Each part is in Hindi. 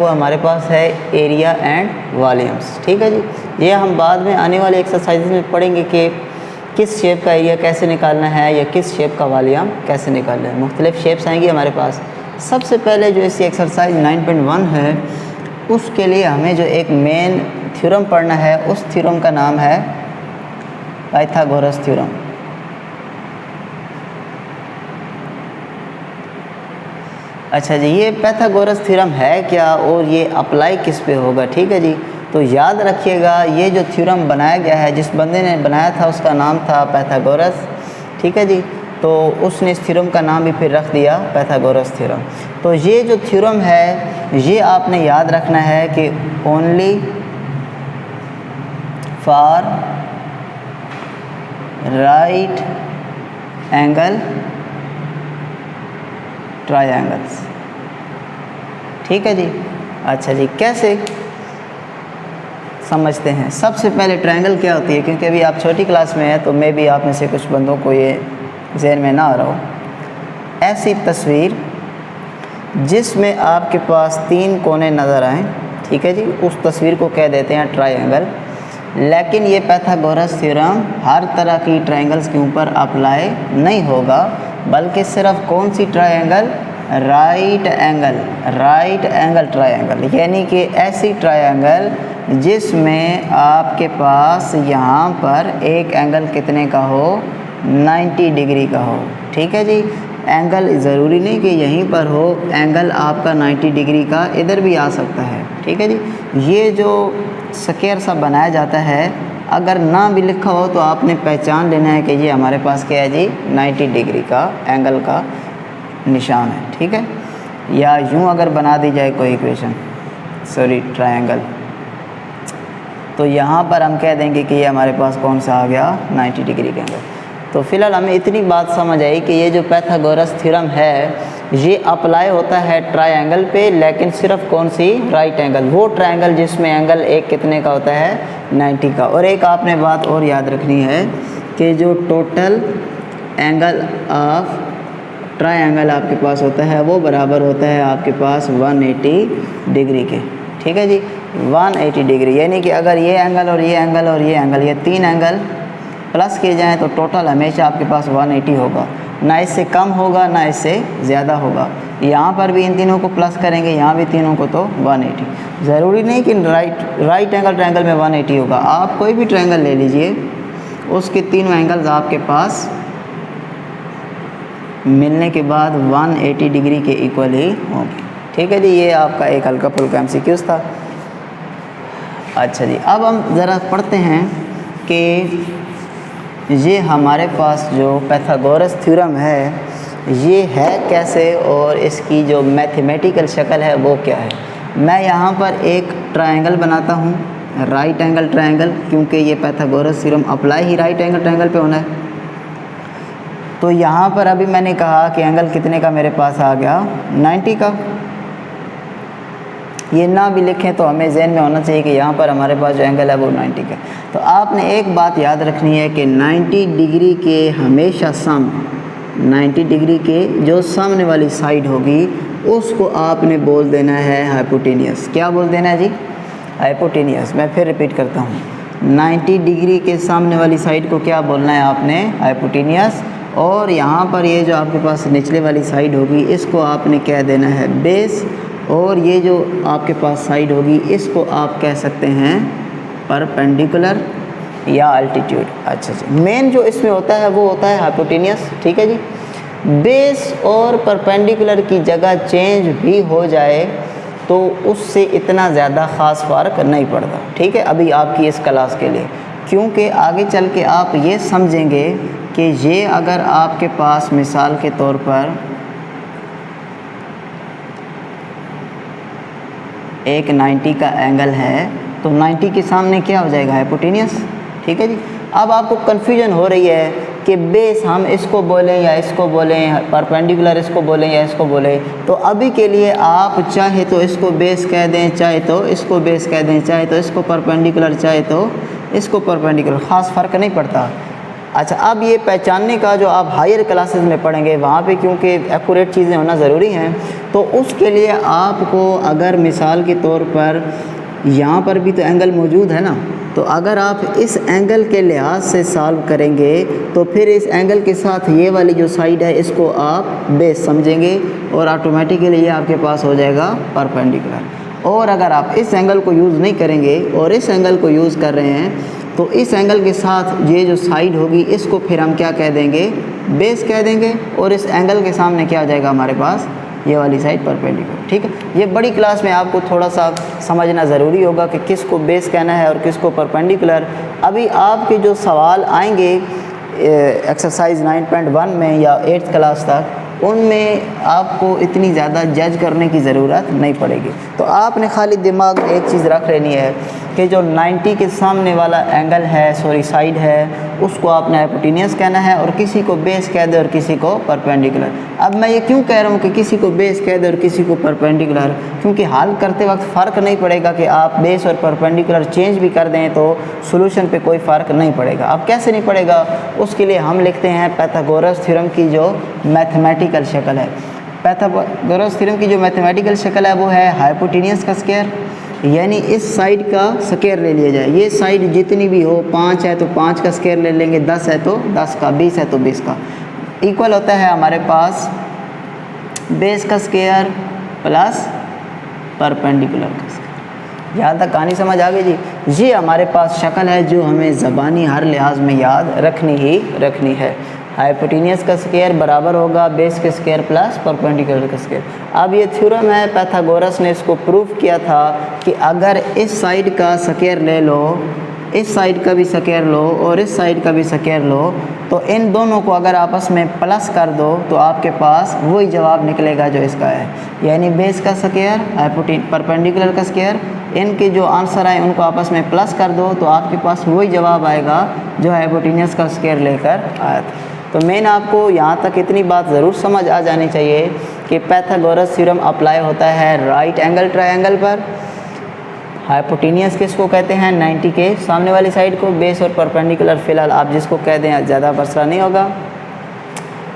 वो हमारे पास है एरिया एंड वॉल्यूम्स। ठीक है जी, ये हम बाद में आने वाले एक्सरसाइज में पढ़ेंगे कि किस शेप का एरिया कैसे निकालना है या किस शेप का वॉल्यूम कैसे निकालना है। मुख्तलिफ शेप्स आएंगी हमारे पास। सबसे पहले जो इसी एक्सरसाइज 9.1 है उसके लिए हमें जो एक मेन थ्योरम पढ़ना है, उस थ्योरम का नाम है पाइथागोरस थ्योरम। अच्छा जी, ये पाइथागोरस थ्योरम है क्या और ये अप्लाई किस पे होगा? ठीक है जी, तो याद रखिएगा ये जो थ्योरम बनाया गया है, जिस बंदे ने बनाया था उसका नाम था पाइथागोरस। ठीक है जी, तो उसने इस थ्योरम का नाम भी फिर रख दिया पाइथागोरस थ्योरम। तो ये जो थ्योरम है ये आपने याद रखना है कि only for right angle triangles. ठीक है जी। अच्छा जी, कैसे समझते हैं? सबसे पहले ट्रायंगल क्या होती है, क्योंकि अभी आप छोटी क्लास में हैं तो मे भी आप में से कुछ बंदों को ये जहन में ना आ रहा हो। ऐसी तस्वीर जिसमें आपके पास तीन कोने नज़र आएँ, ठीक है जी, उस तस्वीर को कह देते हैं ट्रायंगल। लेकिन ये पाइथागोरस थ्योरम हर तरह की ट्रायंगल्स के ऊपर अप्लाई नहीं होगा, बल्कि सिर्फ कौन सी ट्रायंगल? राइट एंगल ट्रायंगल, यानी कि ऐसी ट्रायंगल जिसमें आपके पास यहाँ पर एक एंगल कितने का हो? 90 डिग्री का हो। ठीक है जी, एंगल ज़रूरी नहीं कि यहीं पर हो, एंगल आपका 90 डिग्री का इधर भी आ सकता है। ठीक है जी, ये जो स्क्वायर सा बनाया जाता है अगर ना भी लिखा हो तो आपने पहचान लेना है कि ये हमारे पास क्या है जी? 90 डिग्री का एंगल का निशान है। ठीक है, या यूँ अगर बना दी जाए कोई इक्वेशन, ट्रायंगल, तो यहाँ पर हम कह देंगे कि ये हमारे पास कौन सा आ गया? 90 डिग्री का एंगल। तो फिलहाल हमें इतनी बात समझ आई कि ये जो पाइथागोरस थ्योरम है ये अप्लाई होता है ट्रायंगल पे, लेकिन सिर्फ कौन सी? राइट एंगल, वो ट्रायंगल जिसमें एंगल एक कितने का होता है? 90 का। और एक आपने बात और याद रखनी है कि जो टोटल एंगल ऑफ ट्रायंगल आपके पास होता है वो बराबर होता है आपके पास 180 डिग्री के। ठीक है जी, 180 डिग्री, यानी कि अगर ये एंगल और ये एंगल और ये एंगल, ये तीन एंगल प्लस किए जाएँ तो टोटल हमेशा आपके पास 180 होगा, ना इससे कम होगा ना इससे ज़्यादा होगा। यहाँ पर भी इन तीनों को प्लस करेंगे, यहाँ भी तीनों को, तो 180। ज़रूरी नहीं कि राइट एंगल ट्रायंगल में 180 होगा। आप कोई भी ट्रायंगल ले लीजिए, उसके तीनों एंगल्स आपके पास मिलने के बाद 180 डिग्री के इक्वल ही होंगे। ठीक है जी, ये आपका एक हल्का फुल्का MCQs था। अच्छा जी, अब हम ज़रा पढ़ते हैं कि ये हमारे पास जो पाइथागोरस थ्योरम है ये है कैसे और इसकी जो मैथमेटिकल शक्ल है वो क्या है। मैं यहाँ पर एक ट्रायंगल बनाता हूँ, राइट एंगल ट्रायंगल, क्योंकि ये पाइथागोरस थ्योरम अप्लाई ही राइट एंगल ट्रायंगल पे होना है। तो यहाँ पर अभी मैंने कहा कि एंगल कितने का मेरे पास आ गया? 90 का। ये ना भी लिखें तो हमें जहन में होना चाहिए कि यहाँ पर हमारे पास जो एंगल है वो 90 का। तो आपने एक बात याद रखनी है कि 90 डिग्री के हमेशा 90 डिग्री के जो सामने वाली साइड होगी उसको आपने बोल देना है हाइपोटेनियस। क्या बोल देना है जी? हाइपोटेनियस। मैं फिर रिपीट करता हूँ, 90 डिग्री के सामने वाली साइड को क्या बोलना है आपने? हाइपोटेनियस। और यहाँ पर ये जो आपके पास निचले वाली साइड होगी इसको आपने कह देना है बेस, और ये जो आपके पास साइड होगी इसको आप कह सकते हैं परपेंडिकुलर या अल्टीट्यूड। अच्छा जी, मेन जो इसमें होता है वो होता है हाइपोटेनियस। ठीक है जी, बेस और परपेंडिकुलर की जगह चेंज भी हो जाए तो उससे इतना ज़्यादा ख़ास फ़र्क नहीं पड़ता। ठीक है, अभी आपकी इस क्लास के लिए, क्योंकि आगे चल के आप ये समझेंगे कि ये अगर आपके पास मिसाल के तौर पर एक 90 का एंगल है तो 90 के सामने क्या हो जाएगा? हाइपोटेनियस। ठीक है जी, अब आपको कन्फ्यूजन हो रही है कि बेस हम इसको बोलें या इसको बोलें, परपेंडिकुलर इसको बोलें या इसको बोलें। तो अभी के लिए आप चाहे तो इसको बेस कह दें, चाहे तो इसको बेस कह दें, चाहे तो इसको परपेंडिकुलर, चाहे तो इसको परपेंडिकुलर, ख़ास फ़र्क नहीं पड़ता। अच्छा, अब ये पहचानने का जो आप हायर क्लासेस में पढ़ेंगे वहाँ पे क्योंकि एक्यूरेट चीज़ें होना ज़रूरी हैं, तो उसके लिए आपको अगर मिसाल के तौर पर यहाँ पर भी तो एंगल मौजूद है ना, तो अगर आप इस एंगल के लिहाज से सॉल्व करेंगे तो फिर इस एंगल के साथ ये वाली जो साइड है इसको आप बेस समझेंगे और ऑटोमेटिकली ये आपके पास हो जाएगा परपेंडिकुलर। और अगर आप इस एंगल को यूज़ नहीं करेंगे और इस एंगल को यूज़ कर रहे हैं तो इस एंगल के साथ ये जो साइड होगी इसको फिर हम क्या कह देंगे, बेस कह देंगे, और इस एंगल के सामने क्या हो जाएगा हमारे पास, ये वाली साइड परपेंडिकुलर। ठीक है, ये बड़ी क्लास में आपको थोड़ा सा समझना ज़रूरी होगा कि किसको बेस कहना है और किसको परपेंडिकुलर। अभी आपके जो सवाल आएंगे एक्सरसाइज 9.1 में या 8th क्लास तक, उनमें आपको इतनी ज़्यादा जज करने की ज़रूरत नहीं पड़ेगी। तो आपने खाली दिमाग में एक चीज़ रख लेनी है कि जो 90 के सामने वाला एंगल है, सॉरी साइड है, उसको आपने हाइपोटेन्यूस कहना है और किसी को बेस कह दे और किसी को परपेंडिकुलर। अब मैं ये क्यों कह रहा हूँ कि किसी को बेस कह दे और किसी को परपेंडिकुलर, क्योंकि हल करते वक्त फ़र्क नहीं पड़ेगा कि आप बेस और परपेंडिकुलर चेंज भी कर दें तो सोल्यूशन पे कोई फ़र्क नहीं पड़ेगा। अब कैसे नहीं पड़ेगा, उसके लिए हम लिखते हैं पाइथागोरस थ्योरम की जो मैथमेटिकल शक्ल है। पाइथागोरस थ्योरम की जो मैथमेटिकल शक्ल है वो है हाइपोटेन्यूस का स्क्वायर, यानी इस साइड का स्क्वायर ले लिया जाए। ये साइड जितनी भी हो, 5 है तो 5 का स्क्वायर ले लेंगे, 10 है तो 10 का, 20 है तो 20 का, इक्वल होता है हमारे पास बेस का स्क्वायर प्लस परपेंडिकुलर का स्क्वायर। यहाँ तक कहानी समझ आ गई जी। ये हमारे पास शक्ल है जो हमें ज़बानी हर लिहाज में याद रखनी ही रखनी है। हाइपोटेन्यूस का स्क्वायर बराबर होगा बेस के स्क्वायर प्लस परपेंडिकुलर का स्क्वायर। अब ये थ्योरम है, पाइथागोरस ने इसको प्रूव किया था कि अगर इस साइड का स्क्वायर ले लो, इस साइड का भी स्क्वायर लो और इस साइड का भी स्क्वायर लो, तो इन दोनों को अगर आपस में प्लस कर दो तो आपके पास वही जवाब निकलेगा जो इसका है, यानी बेस का स्क्वायर परपेंडिकुलर का स्क्वायर। इनके जो आंसर आए उनको आपस में प्लस कर दो तो आपके पास वही जवाब आएगा जो हाइपोटेन्यूस का स्क्वायर लेकर आया था। तो मेन आपको यहाँ तक इतनी बात ज़रूर समझ आ जानी चाहिए कि पाइथागोरस थ्योरम अप्लाई होता है राइट एंगल ट्रायंगल पर। हाइपोटेन्यूस किसको कहते हैं, 90 के सामने वाली साइड को, बेस और परपेंडिकुलर फ़िलहाल आप जिसको कह दें ज़्यादा मसला नहीं होगा।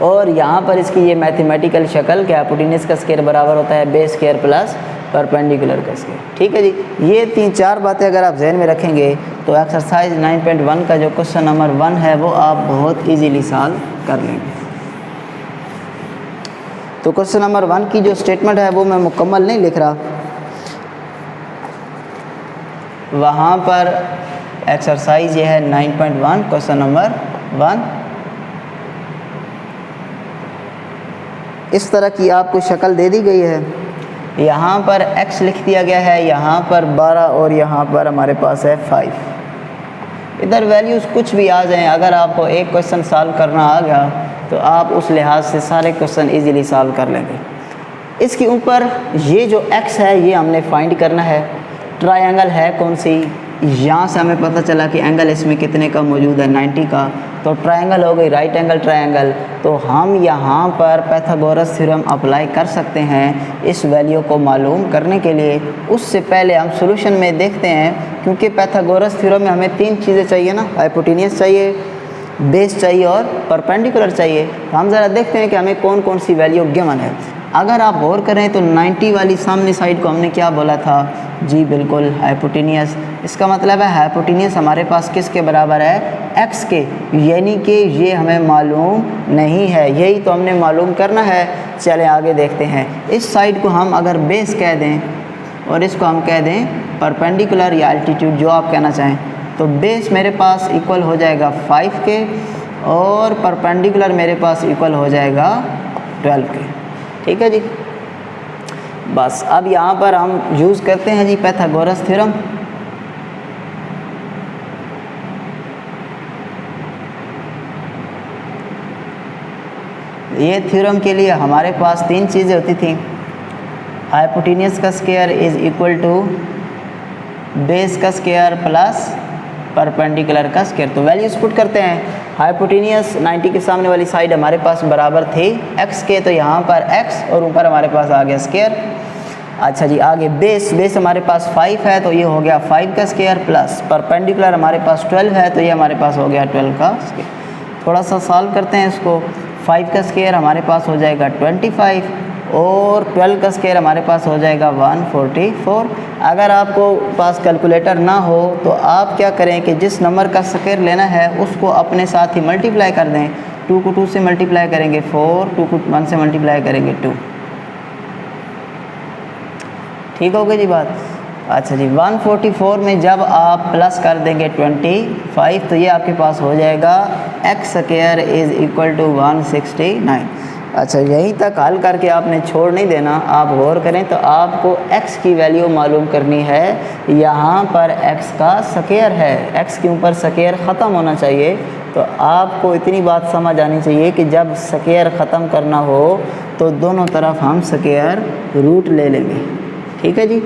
और यहाँ पर इसकी ये मैथमेटिकल शक्ल कि हाइपोटेन्यूस का स्क्वायर बराबर होता है बेस स्क्वायर प्लस परपेंडिकुलर का स्क्वायर। ठीक है जी, ये 3-4 बातें अगर आप जहन में रखेंगे तो एक्सरसाइज 9.1 का जो क्वेश्चन नंबर 1 है वो आप बहुत इजीली सॉल्व कर लेंगे। तो क्वेश्चन नंबर 1 की जो स्टेटमेंट है वो मैं मुकम्मल नहीं लिख रहा, वहाँ पर एक्सरसाइज ये है 9.1 क्वेश्चन नंबर 1। इस तरह की आपको शक्ल दे दी गई है। यहाँ पर x लिख दिया गया है, यहाँ पर 12 और यहाँ पर हमारे पास है 5। इधर वैल्यूज़ कुछ भी आ जाएं, अगर आपको एक क्वेश्चन सॉल्व करना आ गया तो आप उस लिहाज से सारे क्वेश्चन इजीली सॉल्व कर लेंगे। इसके ऊपर ये जो x है ये हमने फाइंड करना है। ट्रायंगल है कौन सी, यहाँ से हमें पता चला कि एंगल इसमें कितने का मौजूद है, 90 का, तो ट्रायंगल हो गई राइट एंगल ट्रायंगल। तो हम यहाँ पर पाइथागोरस थ्योरम अप्लाई कर सकते हैं इस वैल्यू को मालूम करने के लिए। उससे पहले हम सॉल्यूशन में देखते हैं, क्योंकि पाइथागोरस थ्योरम में हमें 3 चीज़ें चाहिए ना, हाइपोटेन्यूस चाहिए, बेस चाहिए और परपेंडिकुलर चाहिए। तो हम ज़रा देखते हैं कि हमें कौन कौन सी वैल्यू गिवन है। अगर आप गौर करें तो 90 वाली सामने साइड को हमने क्या बोला था जी, बिल्कुल हाइपोटेन्यूस। इसका मतलब है हाइपोटेन्यूस हमारे पास किसके बराबर है, x के, यानी कि ये हमें मालूम नहीं है, यही तो हमने मालूम करना है। चलें आगे देखते हैं। इस साइड को हम अगर बेस कह दें और इसको हम कह दें परपेंडिकुलर या एल्टीट्यूड, जो आप कहना चाहें, तो बेस मेरे पास इक्वल हो जाएगा 5 के और परपेंडिकुलर मेरे पास इक्वल हो जाएगा 12 के। ठीक है जी, बस अब यहाँ पर हम यूज़ करते हैं जी पाइथागोरस थ्योरम। ये थ्योरम के लिए हमारे पास 3 चीज़ें होती थी। हाइपोटेन्यूस का square is equal to base का स्क्वायर प्लस परपेंडिकुलर का स्क्वायर। तो वैल्यूज पुट करते हैं। हाइपोटेन्यूस 90 के सामने वाली साइड हमारे पास बराबर थी x के, तो यहाँ पर x और ऊपर हमारे पास आ गया स्क्वायर। अच्छा जी, आगे बेस हमारे पास 5 है तो ये हो गया 5 का स्क्वायर प्लस परपेंडिकुलर हमारे पास 12 है तो ये हमारे पास हो गया 12 का स्क्वायर। थोड़ा सा सॉल्व करते हैं इसको। 5 का स्क्वायर हमारे पास हो जाएगा 25 और 12 का स्क्वायर हमारे पास हो जाएगा 144। अगर आपको पास कैलकुलेटर ना हो तो आप क्या करें कि जिस नंबर का स्क्वायर लेना है उसको अपने साथ ही मल्टीप्लाई कर दें। 2 को 2 से मल्टीप्लाई करेंगे 4, 2 को 1 से मल्टीप्लाई करेंगे 2। ठीक हो गई जी बात। अच्छा जी, 144 में जब आप प्लस कर देंगे 25 तो ये आपके पास हो जाएगा x square is equal to 169। अच्छा, यहीं तक हल करके आपने छोड़ नहीं देना, आप गौर करें तो आपको x की वैल्यू मालूम करनी है। यहाँ पर x का स्क्वायर है, x के ऊपर स्क्वायर ख़त्म होना चाहिए। तो आपको इतनी बात समझ आनी चाहिए कि जब स्क्वायर ख़त्म करना हो तो दोनों तरफ हम स्क्वायर रूट ले लेंगे। ठीक है जी,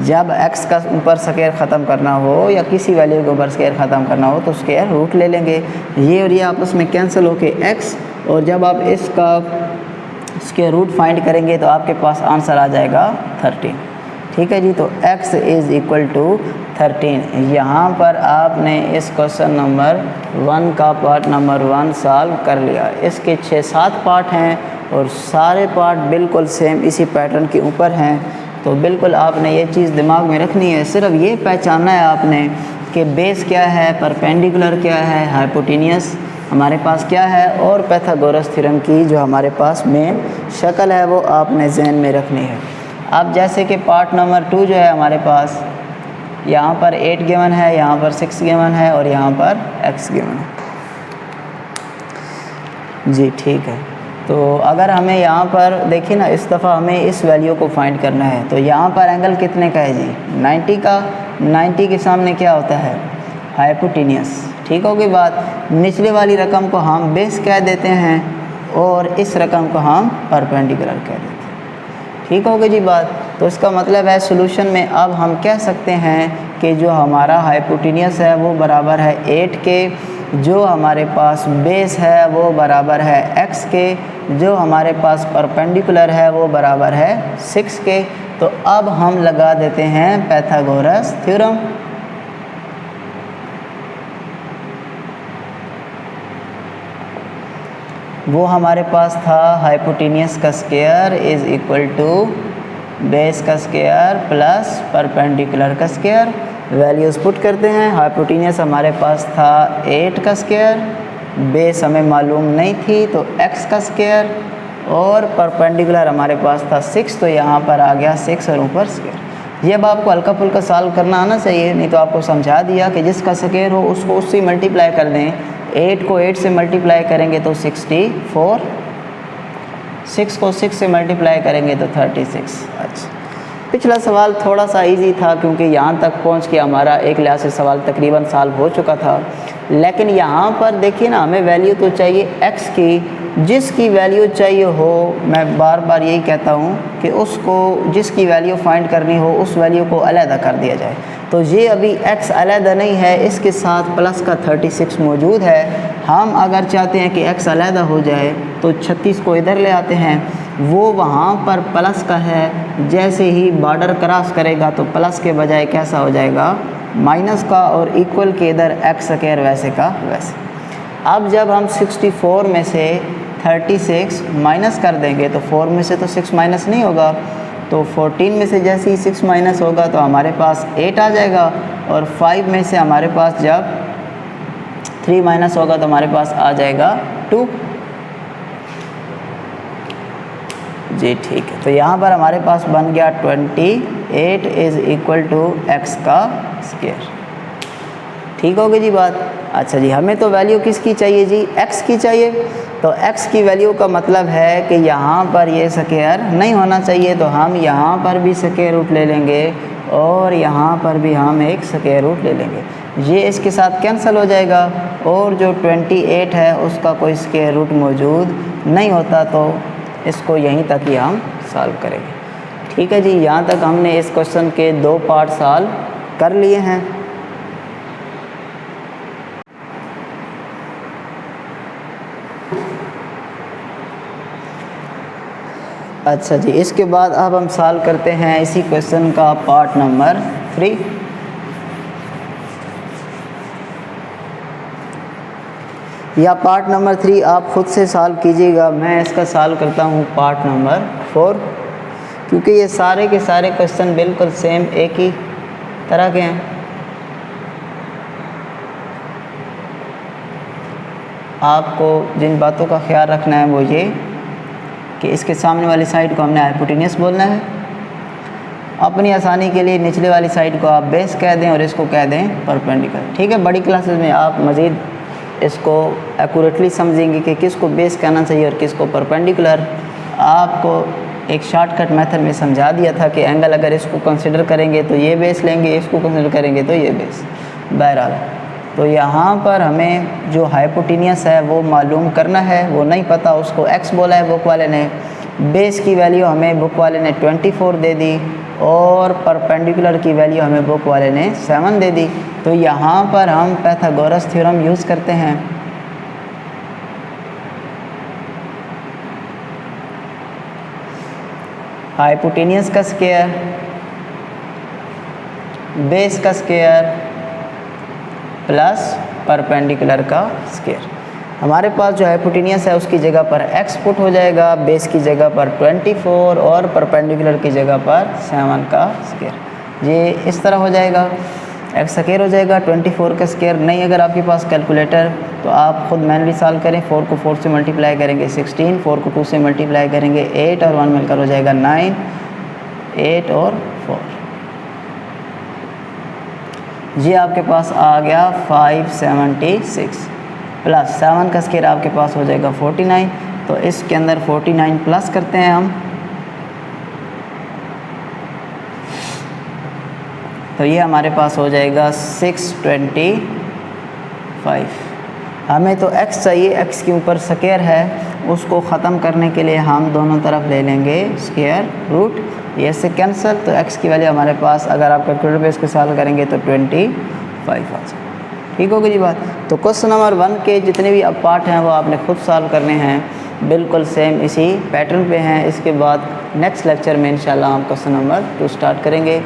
जब x का ऊपर स्क्वायर ख़त्म करना हो या किसी वैल्यू के ऊपर स्क्वायर ख़त्म करना हो तो स्क्वायर रूट ले लेंगे। ये और ये आपस में कैंसिल होके x, और जब आप इसका स्क्वायर रूट फाइंड करेंगे तो आपके पास आंसर आ जाएगा 13। ठीक है जी, तो x इज़ इक्वल टू 13। यहाँ पर आपने इस क्वेश्चन नंबर 1 का पार्ट नंबर 1 सॉल्व कर लिया। इसके 6-7 पार्ट हैं और सारे पार्ट बिल्कुल सेम इसी पैटर्न के ऊपर हैं। तो बिल्कुल आपने ये चीज़ दिमाग में रखनी है, सिर्फ ये पहचानना है आपने कि बेस क्या है, परपेंडिकुलर क्या है, हाइपोटेनियस हमारे पास क्या है, और पाइथागोरस थ्योरम की जो हमारे पास मेन शक्ल है वो आपने जहन में रखनी है। अब जैसे कि पार्ट नंबर 2 जो है हमारे पास, यहाँ पर 8 गिवन है, यहाँ पर 6 गिवन है और यहाँ पर x गिवन है जी। ठीक है, तो अगर हमें यहाँ पर देखिए ना, इस दफ़ा हमें इस वैल्यू को फाइंड करना है। तो यहाँ पर एंगल कितने का है जी? 90 का। 90 के सामने क्या होता है? हाइपोटेनियस। ठीक होगी बात। निचले वाली रकम को हम बेस कह देते हैं और इस रकम को हम परपेंडिकुलर कह देते हैं। ठीक होगी जी बात। तो इसका मतलब है सोल्यूशन में अब हम कह सकते हैं कि जो हमारा हाइपोटेनियस है वो बराबर है 8 के, जो हमारे पास बेस है वो बराबर है x के, जो हमारे पास परपेंडिकुलर है वो बराबर है 6 के। तो अब हम लगा देते हैं पाइथागोरस थ्योरम। वो हमारे पास था हाइपोटेनियस का square is equal to base का स्क्वायर प्लस परपेंडिकुलर का स्क्वायर। वैल्यूज़ पुट करते हैं। हाइपोटेनियस हमारे पास था 8 का स्क्वायर, बेस हमें मालूम नहीं थी तो x का स्क्वायर, और परपेंडिकुलर हमारे पास था 6, तो यहाँ पर आ गया 6 और ऊपर स्क्वायर। ये अब आपको हल्का फुल्का सॉल्व करना आना चाहिए, नहीं तो आपको समझा दिया कि जिसका स्क्वायर हो उसको उससे मल्टीप्लाई कर दें। 8 को 8 से मल्टीप्लाई करेंगे तो 64, 6 को 6 से मल्टीप्लाई करेंगे तो 36। अच्छा, पिछला सवाल थोड़ा सा इजी था क्योंकि यहाँ तक पहुँच के हमारा एक लिहाज से सवाल तकरीबन सॉल्व हो चुका था। लेकिन यहाँ पर देखिए ना, हमें वैल्यू तो चाहिए x की। जिसकी वैल्यू चाहिए हो, मैं बार बार यही कहता हूँ कि उसको जिसकी वैल्यू फाइंड करनी हो उस वैल्यू को अलहदा कर दिया जाए। तो ये अभी x अलहदा नहीं है, इसके साथ प्लस का 36 मौजूद है। हम अगर चाहते हैं कि x अलहदा हो जाए तो 36 को इधर ले आते हैं, वो वहाँ पर प्लस का है, जैसे ही बॉर्डर क्रॉस करेगा तो प्लस के बजाय कैसा हो जाएगा? माइनस का, और इक्वल के इधर x स्क्वायर वैसे का वैसे। अब जब हम 64 में से 36 माइनस कर देंगे तो 4 में से तो 6 माइनस नहीं होगा, तो 14 में से जैसे ही 6 माइनस होगा तो हमारे पास 8 आ जाएगा, और 5 में से हमारे पास जब 3 माइनस होगा तो हमारे पास आ जाएगा 2 जी। ठीक है, तो यहाँ पर हमारे पास बन गया 28 इज़ इक्वल टू x का स्क्वायर। ठीक होगी जी बात। अच्छा जी, हमें तो वैल्यू किसकी चाहिए जी? x की चाहिए। तो x की वैल्यू का मतलब है कि यहाँ पर ये स्क्वायर नहीं होना चाहिए, तो हम यहाँ पर भी स्क्वायर रूट ले लेंगे और यहाँ पर भी हम एक स्क्वायर रूट ले लेंगे। ये इसके साथ कैंसिल हो जाएगा, और जो 28 है उसका कोई स्क्वायर रूट मौजूद नहीं होता, तो इसको यहीं तक ही हम सॉल्व करेंगे। ठीक है जी, यहाँ तक हमने इस क्वेश्चन के 2 पार्ट सॉल्व कर लिए हैं। अच्छा जी, इसके बाद अब हम सॉल्व करते हैं इसी क्वेश्चन का पार्ट नंबर 3। या पार्ट नंबर 3 आप ख़ुद से सॉल्व कीजिएगा। मैं इसका सॉल्व करता हूँ पार्ट नंबर 4, क्योंकि ये सारे के सारे क्वेश्चन बिल्कुल सेम एक ही तरह के हैं। आपको जिन बातों का ख्याल रखना है वो ये कि इसके सामने वाली साइड को हमने हाइपोटेन्यूस बोलना है। अपनी आसानी के लिए निचले वाली साइड को आप बेस कह दें और इसको कह दें परपेंडिकुलर। ठीक है, बड़ी क्लासेस में आप मज़ीद इसको एक्यूरेटली समझेंगे कि किसको बेस कहना चाहिए और किसको परपेंडिकुलर। आपको एक शॉर्टकट मेथड में समझा दिया था कि एंगल अगर इसको कंसिडर करेंगे तो ये बेस लेंगे, इसको कंसिडर करेंगे तो ये बेस। बहरहाल तो यहाँ पर हमें जो हाइपोटेन्यूस है वो मालूम करना है, वो नहीं पता, उसको x बोला है बुक वाले ने। बेस की वैल्यू हमें बुक वाले ने 24 दे दी और परपेंडिकुलर की वैल्यू हमें बुक वाले ने 7 दे दी। तो यहाँ पर हम पाइथागोरस थ्योरम यूज़ करते हैं। हाइपोटेन्यूस का स्क्वायर, बेस का स्क्वायर प्लस परपेंडिकुलर का स्क्वायर। हमारे पास जो हाइपोटेन्यूस है उसकी जगह पर x पुट हो जाएगा, बेस की जगह पर 24 और परपेंडिकुलर की जगह पर 7 का स्क्वायर। ये इस तरह हो जाएगा, x स्क्वायर हो जाएगा 24 का स्क्वायर। नहीं अगर आपके पास कैलकुलेटर तो आप खुद मैनुअली सॉल्व करें। 4 को 4 से मल्टीप्लाई करेंगे 16, 4 को 2 से मल्टीप्लाई करेंगे 8 और 1 मिलकर हो जाएगा 9, 8 और 4। ये आपके पास आ गया 576 प्लस 7 का स्क्वायर आपके पास हो जाएगा 49। तो इसके अंदर 49 प्लस करते हैं हम, तो ये हमारे पास हो जाएगा 625। हमें तो x चाहिए, x के ऊपर स्क्वायर है, उसको ख़त्म करने के लिए हम दोनों तरफ ले लेंगे स्क्वायर रूट। ये से कैंसिल, तो x की वैल्यू हमारे पास अगर आप कैलकुलेटर पे इसको सॉल्व करेंगे तो 25 आ जाएगा। ठीक होगी जी बात। तो क्वेश्चन नंबर 1 के जितने भी अब पार्ट हैं वो आपने खुद सॉल्व करने हैं, बिल्कुल सेम इसी पैटर्न पे हैं। इसके बाद नेक्स्ट लेक्चर में इंशाल्लाह हम क्वेश्चन नंबर 2 स्टार्ट करेंगे।